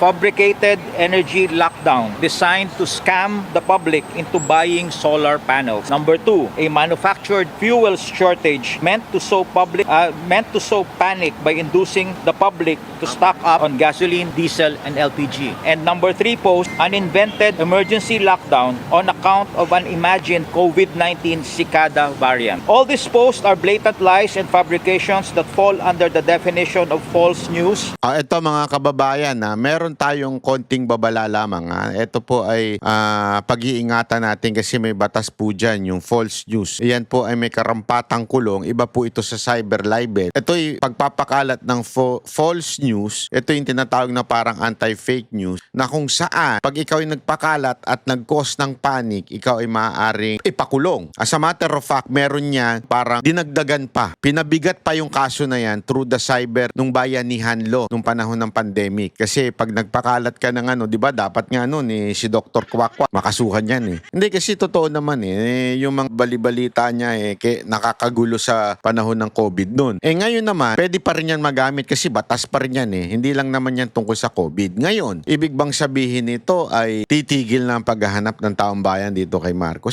fabricated energy lockdown designed to scam the public into buying solar panels. Number 2, a manufactured fuel shortage meant to sow panic by inducing the public to stock up on gasoline, diesel, and LPG. And number 3 post, an invented emergency lockdown on account of an imagined COVID-19 cicada variant. All these posts are blatant lies and fabrications that fall under the definition of false news. Ito mga kababayan, meron tayong konting babala lamang. Ito po ay pag-iingatan natin kasi may batas po dyan, yung false news. Yan po ay may karampatang kulong. Iba po ito sa cyber libel. Ito ay pagpapakalat ng false news. Ito yung tinatawag na parang anti-fake news na kung saan pag ikaw ay nagpakalat at nag-cause ng panic, ikaw ay maaaring ipakulong. As a matter of fact, meron niya parang dinagdagan pa. Pinabigat pa yung kaso na yan through the cyber nung bayanihan law nung panahon ng pandemic. Kasi pag nagpakalat ka ng di ba dapat nga si Dr. Kwakwa makasuhan yan Hindi kasi totoo naman yung mga balibalita niya nakakagulo sa panahon ng COVID noon. Ngayon naman, pwede pa rin yan magamit kasi batas pa rin yan Hindi lang naman yan tungkol sa COVID. Ngayon, ibig bang sabihin nito ay titigil na ang paghahanap ng taong bayan dito kay Marcos?